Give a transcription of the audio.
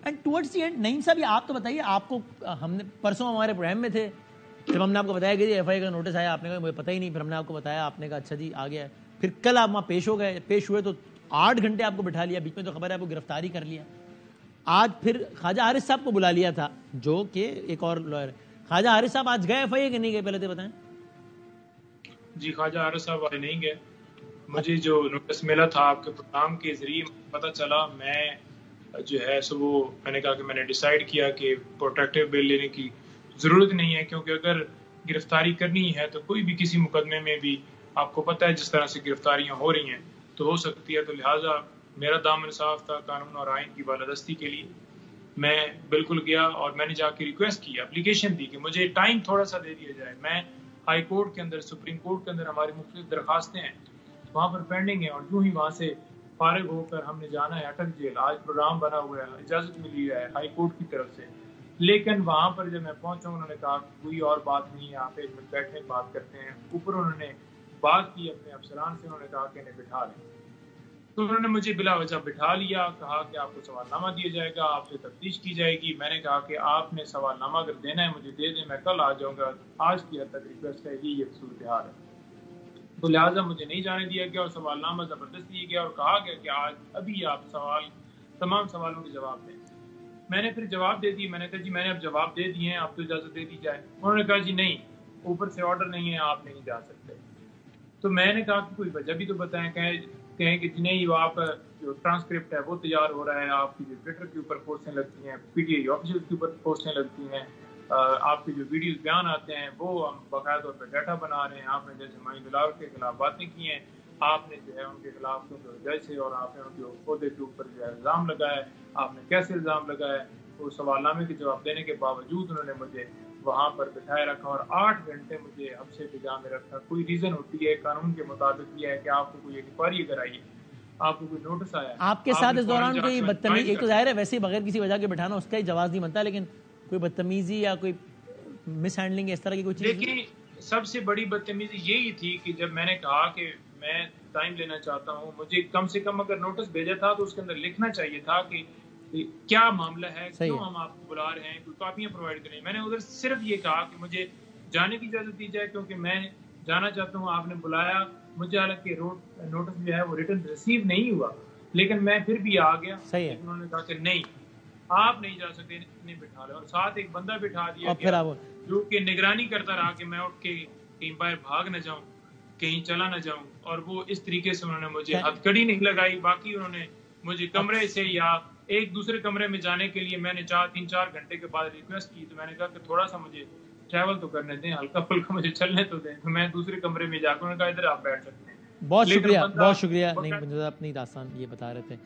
And towards the end نعیم صاحب یہ آپ تو بتائیے, آپ کو ہم نے پرسوں ہمارے پروگرام میں تھے جب ہم نے آپ کو بتایا کہ جی ایف آئی کا نوٹس آیا, آپ نے کہا مجھے پتہ ہی نہیں, پھر ہم نے آپ کو بتایا, آپ نے کہا اچھا جی آ گیا ہے, پھر کل آپ وہاں پیش ہوئے تو 8 گھنٹے آپ کو بٹھا لیا, بیچ میں تو خبر ہے آپ کو گرفتاری کر لیا. آج پھر خواجہ حارث صاحب کو بلا لیا تھا جو کہ ایک اور لائر ہے. خواجہ حارث صاحب آج گئے ایف آئی کہ نہیں گئے, پہلے تو بتائیں. جی خواجہ حارث صاحب آج نہیں گئے. مجھے جو نوٹس ملا تھا آپ کے پروگرام کے ذریعے پتہ چلا, میں جو ہے سو وہ میں نے کہا کہ میں نے ڈیسائیڈ کیا کہ پروٹیکٹیو بیل لینے کی ضرورت نہیں ہے, کیونکہ اگر گرفتاری کرنی ہے تو کوئی بھی کسی مقدمے میں بھی آپ کو پتہ ہے جس طرح سے گرفتاریاں ہو رہی ہیں تو ہو سکتی ہے, تو لہٰذا میرا دامن صاف تھا قانون اور آئین کی بالادستی کے لیے. میں بالکل گیا اور میں نے جا کے ریکویسٹ کی, اپلیکیشن دی کہ مجھے ٹائم تھوڑا سا دے دیا جائے. میں ہائی کورٹ کے اندر, سپریم کورٹ کے اندر ہماری مختلف درخواستیں ہیں وہاں پر پینڈنگ ہیں, اور یوں ہی وہاں سے فارغ ہو کر ہم نے جانا ہے اٹک جیل. آج پروگرام بنا ہوا ہے, اجازت ملی ہے ہائی کورٹ کی طرف سے, لیکن وہاں پر جب میں پہنچا انہوں نے کہا کہ کوئی اور بات نہیں ہے, آپ ایک منٹ بیٹھنے بات کرتے ہیں. اوپر انہوں نے بات کی اپنے افسران سے, انہوں نے کہا کہ انہیں بٹھا لیں. تو انہوں نے مجھے بلا وجہ بٹھا لیا, کہا کہ آپ کو سوال نامہ دیا جائے گا, آپ سے تفتیش کی جائے گی. میں نے کہا کہ آپ نے سوال نامہ اگر دینا ہے مجھے دے دیں, میں کل آ جاؤں گا. آج کی حد تک ریکویسٹ ہے یہ صورتحال ہے. تو لہٰذا مجھے نہیں جانے دیا گیا اور سوال نامہ زبردست دیا گیا اور کہا گیا کہ آج ابھی آپ تمام سوالوں کے جواب دیں. میں نے پھر جواب دے دی. میں نے کہا جی میں نے اب جواب دے دیے ہیں, آپ تو اجازت دے دی جائے. انہوں نے کہا جی نہیں, اوپر سے آرڈر نہیں ہے, آپ نہیں جا سکتے. تو میں نے کہا کہ کوئی وجہ بھی تو بتائیں, کہیں کہ جی نہیں, وہ آپ کا جو ٹرانسکرپٹ ہے وہ تیار ہو رہا ہے, آپ کی جو ٹویٹر کے اوپر پوسٹیں لگتی ہیں, پی ٹی آئی آفیشیل کے اوپر پوسٹیں لگتی ہیں, آپ کے جو ویڈیوز بیان آتے ہیں وہ ہم باقاعدہ طور پہ ڈیٹا بنا رہے ہیں. آپ نے جیسے معین بلاول کے خلاف باتیں کی ہیں, آپ نے جو ہے ان کے خلاف جیسے, اور آپ نے ان کے عہدے کے اوپر جو ہے الزام لگایا ہے, آپ نے کیسے الزام لگایا ہے. وہ سوال نامے کے جواب دینے کے باوجود انہوں نے مجھے وہاں پر بٹھائے رکھا اور 8 گھنٹے مجھے حبسے پجا میں رکھا. کوئی ریزن ہوتی ہے قانون کے مطابق یہ ہے کہ آپ کو کوئی انکوائری اگر آئی ہے, آپ کو کوئی نوٹس آیا, آپ کے ساتھ اس دوران کوئی بدتمیزی, ایک تو ظاہر ہے ویسے بغیر کسی وجہ کے بٹھانا اس کا ہی جواز نہیں بنتا, لیکن کوئی بدتمیزی یا کوئی مس ہینڈلنگ اس طرح کی کوئی چیز؟ لیکن سب سے بڑی بدتمیزی یہی تھی کہ جب میں نے کہا کہ میں ٹائم لینا چاہتا ہوں, مجھے کم سے کم اگر نوٹس بھیجا تھا تو اس کے اندر لکھنا چاہیے تھا کہ کیا معاملہ ہے, کیوں ہم آپ کو بلا رہے ہیں, کوئی کاپیاں پرووائڈ کریں. میں نے ادھر صرف یہ کہا کہ مجھے جانے کی اجازت دی جائے کیونکہ میں جانا چاہتا ہوں. آپ نے بلایا مجھے, حالانکہ نوٹس جو ہے وہ ریٹن ریسیو نہیں ہوا, لیکن میں پھر بھی آ گیا. انہوں نے کہا کہ نہیں آپ نہیں جا سکتے, نہیں بٹھا لے, اور ساتھ ایک بندہ بٹھا دیا گیا جو کہ نگرانی کرتا رہا کہ میں اٹھ کے کہیں باہر بھاگ نہ جاؤں, کہیں چلا نہ جاؤں. اور وہ اس طریقے سے انہوں نے مجھے ہتھ کڑی نہیں لگائی. باقی انہوں نے مجھے کمرے سے یا ایک دوسرے کمرے میں جانے کے لیے, میں نے 3-4 گھنٹے کے بعد ریکویسٹ کی, تو میں نے کہا کہ تھوڑا سا مجھے ٹریول تو کرنے دیں, ہلکا پھلکا مجھے چلنے تو دیں. تو میں دوسرے کمرے میں جا کر انہوں نے کہا ادھر آپ بیٹھ سکتے ہیں. بہت شکریہ, بہت شکریہ. نہیں, اپنی داستان یہ بتا رہے تھے.